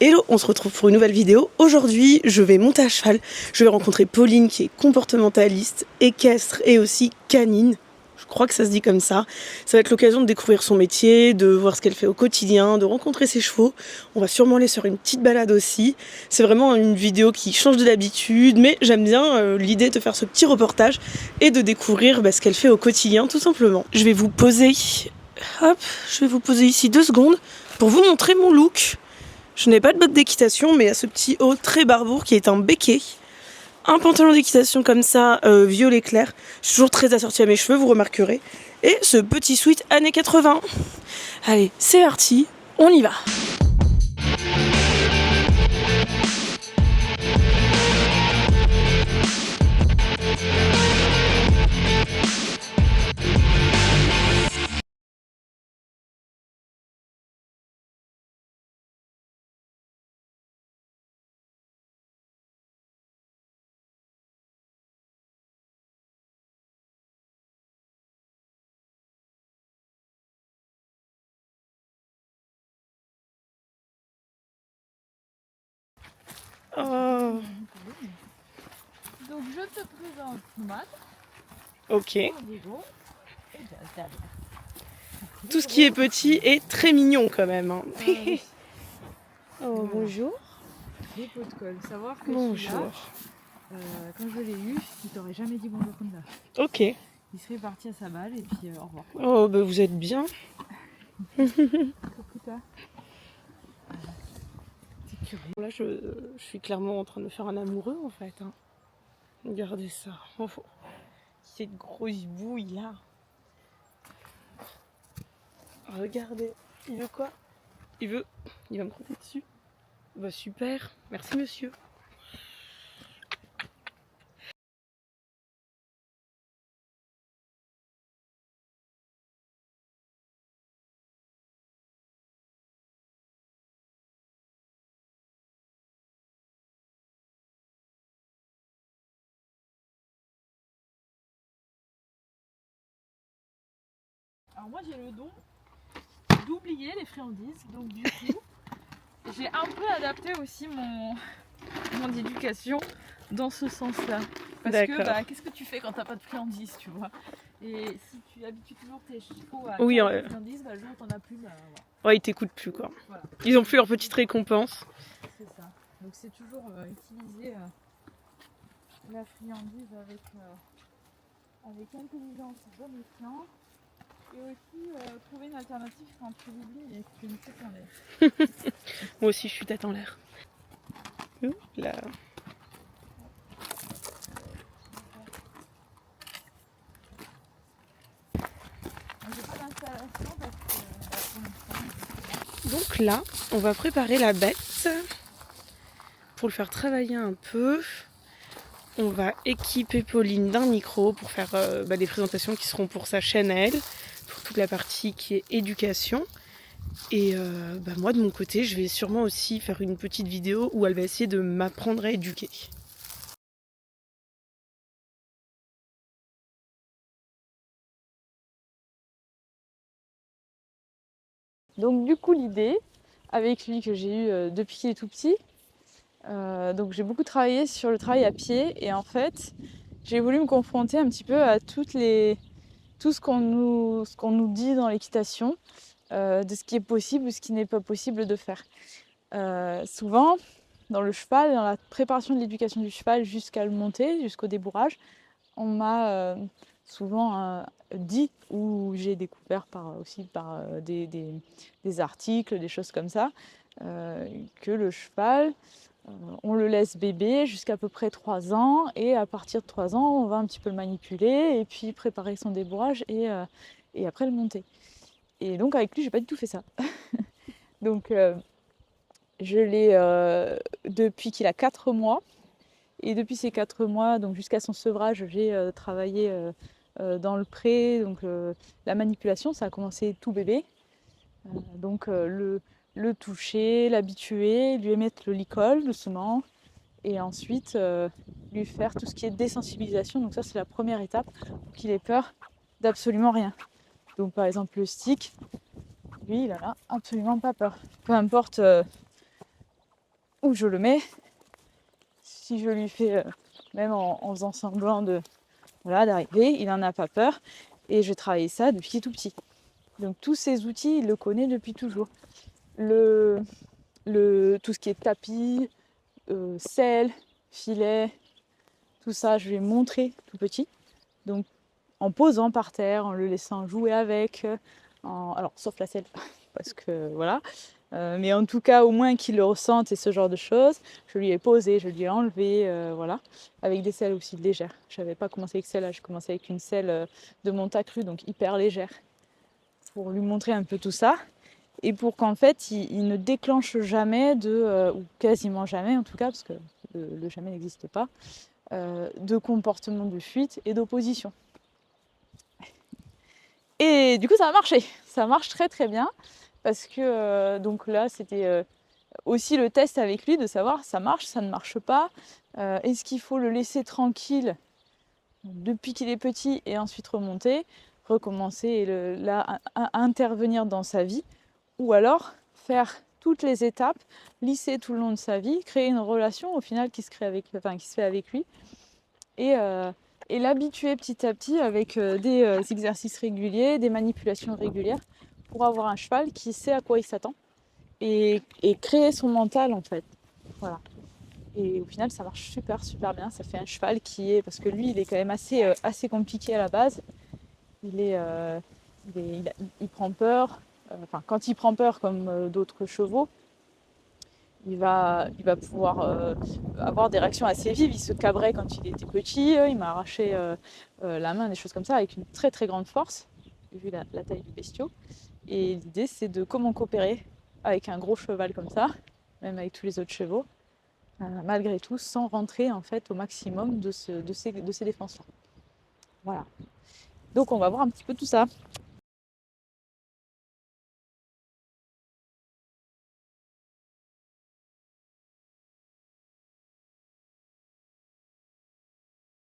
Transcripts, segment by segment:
Hello, on se retrouve pour une nouvelle vidéo. Aujourd'hui, je vais monter à cheval. Je vais rencontrer Pauline qui est comportementaliste, équestre et aussi canine. Je crois que ça se dit comme ça. Ça va être l'occasion de découvrir son métier, de voir ce qu'elle fait au quotidien, de rencontrer ses chevaux. On va sûrement aller sur une petite balade aussi. C'est vraiment une vidéo qui change de d'habitude, mais j'aime bien l'idée de faire ce petit reportage et de découvrir ce qu'elle fait au quotidien tout simplement. Je vais vous poser, ici 2 secondes pour vous montrer mon look. Je n'ai pas de bottes d'équitation, mais à ce petit haut très barbour qui est un béquet. Un pantalon d'équitation comme ça, violet clair. Je suis toujours très assortie à mes cheveux, vous remarquerez. Et ce petit sweat années 80. Allez, c'est parti, on y va. Oh. Donc je te présente Matt. Ok. Tout ce qui est petit est très mignon quand même. Hein. Oh, bonjour. Des pots de colle. Savoir que Bonjour. quand je l'ai eu, il t'aurait jamais dit bonjour comme ça. Ok. Il serait parti à sa balle et puis au revoir. Oh, vous êtes bien. Là, je suis clairement en train de faire un amoureux en fait. Hein. Regardez ça. Oh, cette grosse bouille là. Regardez. Il veut quoi? Il va me croûter dessus. Bah super. Merci monsieur. Alors moi j'ai le don d'oublier les friandises. Donc du coup, j'ai un peu adapté aussi mon éducation dans ce sens-là. Parce que qu'est-ce que tu fais quand t'as pas de friandises, tu vois? Et si tu habitues toujours tes chevaux à des friandises, le jour où t'en as plus, voilà. Ouais, ils t'écoutent plus quoi. Voilà. Ils ont plus leur petite récompense. C'est ça. Donc c'est toujours utiliser la friandise avec intelligence, bon escient. Et aussi trouver une alternative quand tu l'oublies et que tu ne sais qu'en l'air. Moi aussi je suis tête en l'air. Là. Donc là, on va préparer la bête pour le faire travailler un peu. On va équiper Pauline d'un micro pour faire des présentations qui seront pour sa chaîne à elle, pour toute la partie qui est éducation. Et moi de mon côté, je vais sûrement aussi faire une petite vidéo où elle va essayer de m'apprendre à éduquer. Donc du coup l'idée, avec lui que j'ai eu depuis qu'il est tout petit, donc j'ai beaucoup travaillé sur le travail à pied et en fait j'ai voulu me confronter un petit peu à tout ce qu'on nous dit dans l'équitation, de ce qui est possible ou ce qui n'est pas possible de faire. Souvent dans le cheval, dans la préparation de l'éducation du cheval jusqu'à le monter, jusqu'au débourrage, on m'a souvent dit, ou j'ai découvert par des articles, des choses comme ça, que le cheval, on le laisse bébé jusqu'à peu près 3 ans, et à partir de 3 ans, on va un petit peu le manipuler, et puis préparer son débourrage, et après le monter. Et donc avec lui, j'ai pas du tout fait ça. Donc je l'ai depuis qu'il a 4 mois. Et depuis ces 4 mois, donc jusqu'à son sevrage, j'ai travaillé dans le pré. Donc la manipulation, ça a commencé tout bébé. Donc le toucher, l'habituer, lui émettre le licol doucement. Et ensuite lui faire tout ce qui est désensibilisation. Donc ça, c'est la première étape pour qu'il ait peur d'absolument rien. Donc par exemple le stick, lui, il en a absolument pas peur. Peu importe où je le mets. Si je lui fais, même en faisant semblant d'arriver, il n'en a pas peur. Et je travaille ça depuis tout petit. Donc tous ces outils, il le connaît depuis toujours. Tout ce qui est tapis, selle, filet, tout ça, je lui ai montré tout petit. Donc en posant par terre, en le laissant jouer avec, alors sauf la selle, parce que voilà. Mais en tout cas, au moins qu'il le ressente et ce genre de choses. Je lui ai posé, je lui ai enlevé, voilà, avec des selles aussi légères. Je n'avais pas commencé avec celle-là, j'ai commencé avec une selle de Montacru, donc hyper légère, pour lui montrer un peu tout ça. Et pour qu'en fait, il ne déclenche jamais ou quasiment jamais en tout cas, parce que le jamais n'existe pas, de comportement de fuite et d'opposition. Et du coup, ça a marché. Ça marche très très bien. Parce que donc là, c'était aussi le test avec lui de savoir ça marche, ça ne marche pas. Est-ce qu'il faut le laisser tranquille depuis qu'il est petit et ensuite remonter, recommencer et intervenir dans sa vie, ou alors faire toutes les étapes, lisser tout le long de sa vie, créer une relation au final qui se fait avec lui et l'habituer petit à petit avec des exercices réguliers, des manipulations régulières pour avoir un cheval qui sait à quoi il s'attend et créer son mental en fait. Voilà. Et au final, ça marche super bien. Ça fait un cheval qui est, parce que lui, il est quand même assez compliqué à la base. Il prend peur. Enfin, quand il prend peur, comme d'autres chevaux, il va pouvoir avoir des réactions assez vives. Il se cabrait quand il était petit. Il m'a arraché la main, des choses comme ça, avec une très très grande force, vu la taille du bestiau. Et l'idée, c'est de comment coopérer avec un gros cheval comme ça, même avec tous les autres chevaux, malgré tout, sans rentrer en fait au maximum de ces défenses-là. Voilà. Donc on va voir un petit peu tout ça.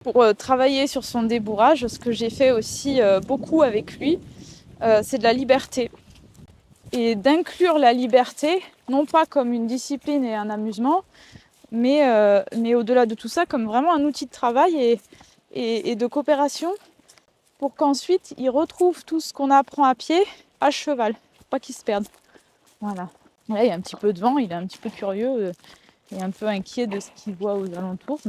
Pour travailler sur son débourrage, ce que j'ai fait aussi beaucoup avec lui, c'est de la liberté. Et d'inclure la liberté, non pas comme une discipline et un amusement, mais au-delà de tout ça, comme vraiment un outil de travail et de coopération, pour qu'ensuite il retrouve tout ce qu'on apprend à pied à cheval, pour pas qu'il se perde. Voilà. Là, il y a un petit peu de vent, il est un petit peu curieux et un peu inquiet de ce qu'il voit aux alentours,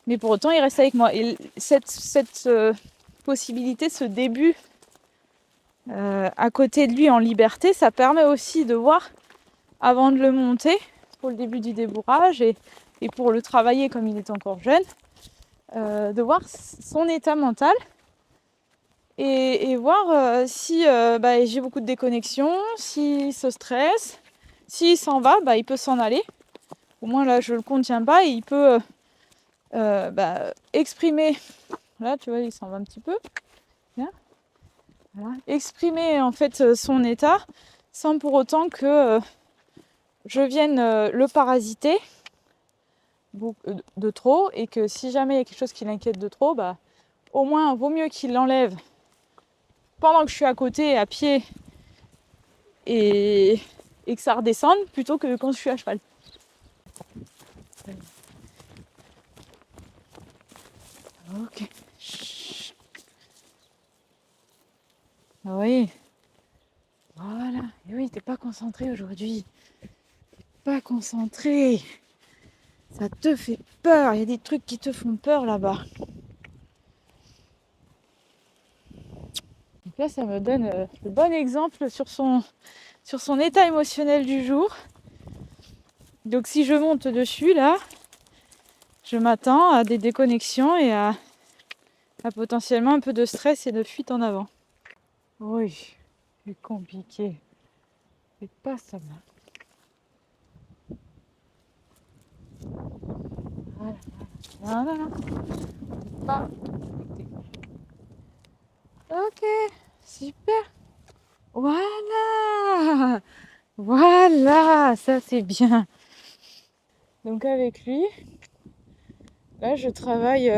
mais pour autant, il reste avec moi. Et cette possibilité, ce début à côté de lui en liberté, ça permet aussi de voir, avant de le monter, pour le début du débourrage et pour le travailler comme il est encore jeune, de voir son état mental et voir si j'ai beaucoup de déconnexion, s'il se stresse, s'il s'en va, il peut s'en aller. Au moins là, je le contiens pas et il peut exprimer. Là, tu vois, il s'en va un petit peu. Bien. Voilà. Exprimer en fait son état sans pour autant que je vienne le parasiter de trop et que si jamais il y a quelque chose qui l'inquiète de trop, au moins vaut mieux qu'il l'enlève pendant que je suis à côté à pied et que ça redescende plutôt que quand je suis à cheval. Ok. Chut. Oui. Voilà. Et oui, t'es pas concentré aujourd'hui. T'es pas concentré. Ça te fait peur. Il y a des trucs qui te font peur là-bas. Donc là, ça me donne le bon exemple sur son état émotionnel du jour. Donc si je monte dessus, là, je m'attends à des déconnexions et à potentiellement un peu de stress et de fuite en avant. Oui, c'est compliqué. C'est pas ça. Voilà. Pas. Ok, super. Voilà. Voilà, ça c'est bien. Donc avec lui, là je travaille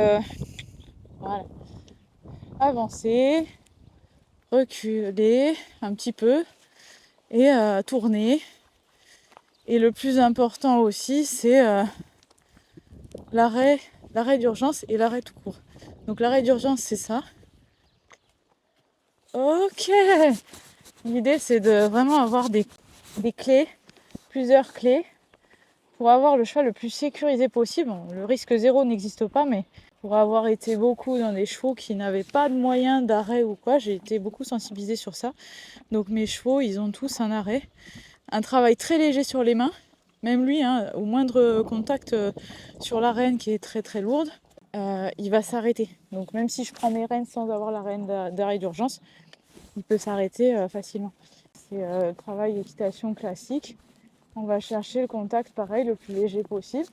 voilà. Avancer, reculer un petit peu et tourner Et le plus important aussi, c'est l'arrêt d'urgence et l'arrêt tout court. Donc l'arrêt d'urgence, c'est ça. Ok. L'idée, c'est de vraiment avoir des clés, plusieurs clés, pour avoir le cheval le plus sécurisé possible. Bon, le risque zéro n'existe pas, mais pour avoir été beaucoup dans des chevaux qui n'avaient pas de moyens d'arrêt ou quoi, j'ai été beaucoup sensibilisée sur ça. Donc mes chevaux, ils ont tous un arrêt. Un travail très léger sur les mains. Même lui, hein, au moindre contact sur la rêne qui est très très lourde, il va s'arrêter. Donc même si je prends mes rênes sans avoir la rêne d'arrêt d'urgence, il peut s'arrêter facilement. C'est travail équitation classique. On va chercher le contact pareil le plus léger possible.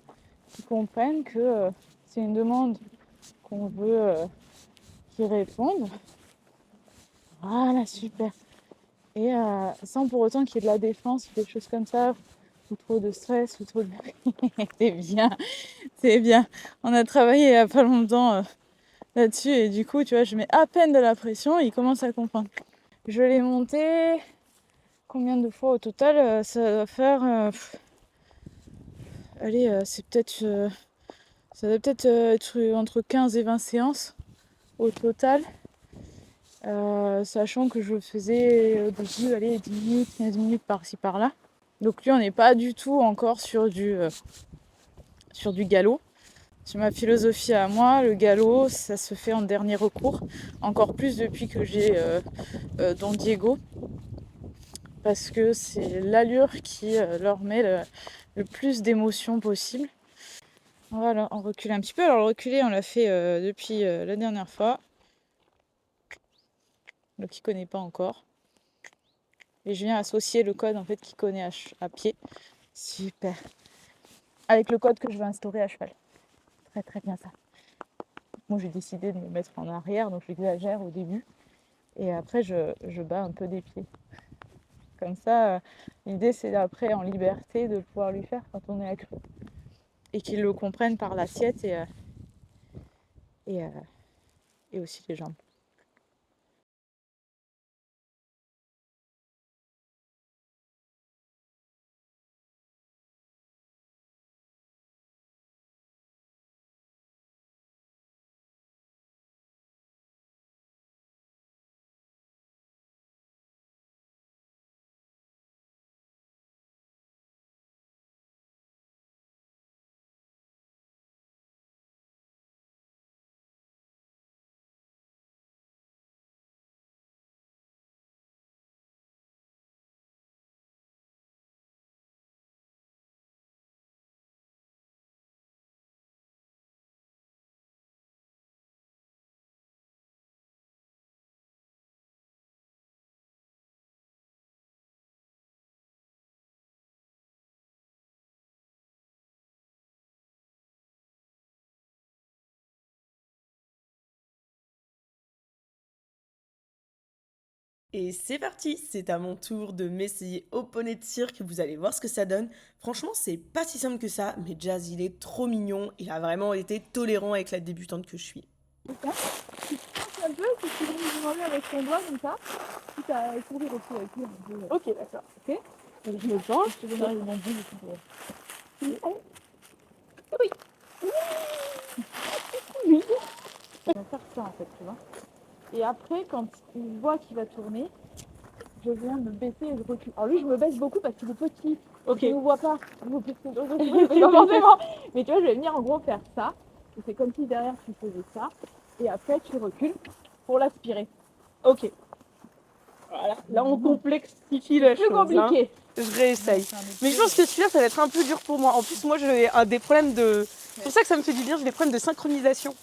Qu'ils comprennent que c'est une demande qu'on veut qu'ils répondent. Voilà, super. Et sans pour autant qu'il y ait de la défense ou des choses comme ça, ou trop de stress, ou trop de... c'est bien. On a travaillé il n'y a pas longtemps là-dessus et du coup, tu vois, je mets à peine de la pression et il commence à comprendre. Je l'ai monté combien de fois au total? Ça doit faire... allez, c'est peut-être... ça doit peut-être être entre 15 et 20 séances au total. Sachant que je faisais au début, allez, 10 minutes, 15 minutes par-ci par-là. Donc lui, on n'est pas du tout encore sur du galop. Sur ma philosophie à moi, le galop, ça se fait en dernier recours. Encore plus depuis que j'ai Don Diego. Parce que c'est l'allure qui leur met le plus d'émotion possible. Voilà, on recule un petit peu. Alors le reculer, on l'a fait depuis la dernière fois. Donc il ne connaît pas encore. Et je viens associer le code en fait qu'il connaît à pied. Super. Avec le code que je vais instaurer à cheval. Très très bien ça. Moi j'ai décidé de me mettre en arrière, donc j'exagère au début. Et après je bats un peu des pieds. Comme ça, l'idée c'est après en liberté de pouvoir lui faire quand on est accru. Et qu'il le comprenne par l'assiette et aussi les jambes. Et c'est parti, c'est à mon tour de m'essayer au poney de cirque, vous allez voir ce que ça donne. Franchement, c'est pas si simple que ça, mais Jazz, il est trop mignon, il a vraiment été tolérant avec la débutante que je suis. C'est ça. Tu penses un peu que tu veux nous demander avec ton doigt comme ça, si tu as courir aussi avec lui un peu. Ok, d'accord. Ok. Donc je me penche. Je te donnerai le bon bout et puis Oui. oui. On va faire ça en fait, tu vois. Et après, quand il voit qu'il va tourner, je viens me baisser et je recule. Alors lui, je me baisse beaucoup parce qu'il est petit. Ok. Il ne voit pas. C'est pas forcément. Mais tu vois, je vais venir en gros faire ça. Et c'est comme si derrière tu faisais ça. Et après, tu recules pour l'aspirer. Ok. Voilà. Là, on complexifie la chose. Plus compliqué. Hein. Je réessaye. Mais je pense que celui-là, ça va être un peu dur pour moi. En plus, moi, j'ai des problèmes de... C'est pour ça que ça me fait du bien, j'ai des problèmes de synchronisation.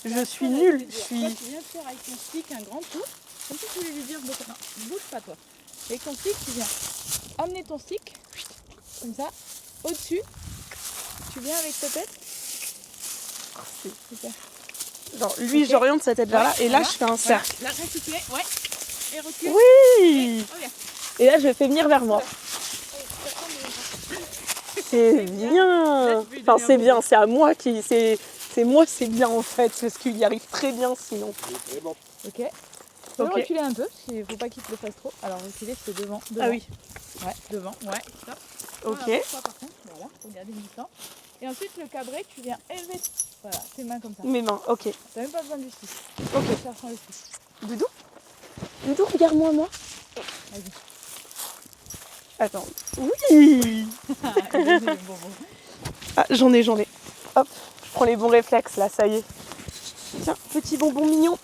Je suis nulle. Tu viens faire avec ton stick un grand tour. Comme si tu voulais lui dire, non, bouge pas toi. Avec ton stick, tu viens amener ton stick, comme ça, au-dessus. Tu viens avec ta tête. Oh, c'est super. Genre, lui, okay. J'oriente sa tête vers là, et là, je fais un cercle. Là, reculer, ouais. Et recule. Oui. Et là, je fais venir vers moi. C'est bien. Enfin, c'est bien, c'est à moi qui... C'est moi, c'est bien en fait, parce qu'il y arrive très bien sinon. Ok. Tu peux reculer un peu, il ne faut pas qu'il te le fasse trop. Alors reculer, c'est devant. Ah oui. Ouais, devant, ouais. Stop. Ok. Voilà, ça, par contre, voilà, faut garder le mi-temps. Et ensuite, le cabré, tu viens élever voilà, tes mains comme ça. Mes mains, ok. T'as même pas besoin du stick. Ok. Ça sans le stick. Doudou, Doudou, regarde-moi, moi. Vas-y. Attends. Oui. Donnez le bonbon. Ah, j'en ai. Hop, je prends les bons réflexes, là, ça y est. Tiens, petit bonbon mignon.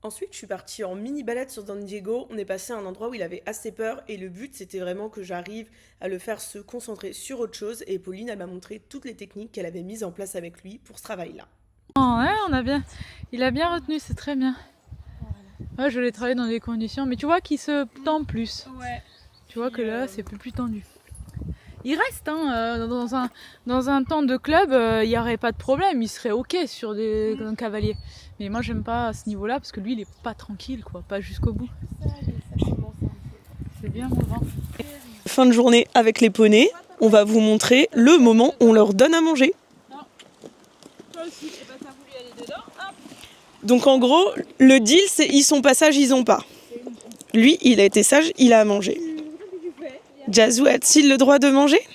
Ensuite, je suis partie en mini balade sur Don Diego. On est passé à un endroit où il avait assez peur et le but, c'était vraiment que j'arrive à le faire se concentrer sur autre chose. Et Pauline, elle m'a montré toutes les techniques qu'elle avait mises en place avec lui pour ce travail-là. Oh, ouais, il a bien retenu, c'est très bien. Ouais, je l'ai travaillé dans des conditions, mais tu vois qu'il se tend plus. Ouais. Tu vois que là, c'est plus tendu. Il reste, hein, dans un temps de club, il n'y aurait pas de problème, il serait ok sur un cavalier. Mais moi, j'aime pas à ce niveau-là parce que lui, il est pas tranquille, quoi, pas jusqu'au bout. C'est bien mouvant. Fin de journée avec les poneys, on va vous montrer le moment où on leur donne à manger. Toi aussi, c'est pas t'as voulu aller dedans, hop. Donc en gros, le deal, c'est ils sont pas sages, ils ont pas. Lui, il a été sage, il a à manger. Jazou a-t-il le droit de manger ?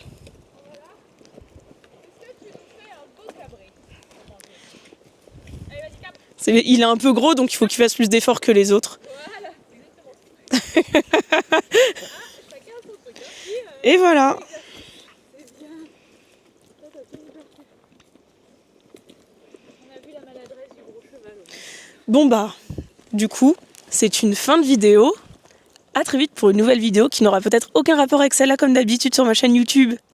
Il est un peu gros, donc il faut qu'il fasse plus d'efforts que les autres. Et voilà. Bon bah, du coup, c'est une fin de vidéo. À très vite pour une nouvelle vidéo qui n'aura peut-être aucun rapport avec celle-là comme d'habitude sur ma chaîne YouTube.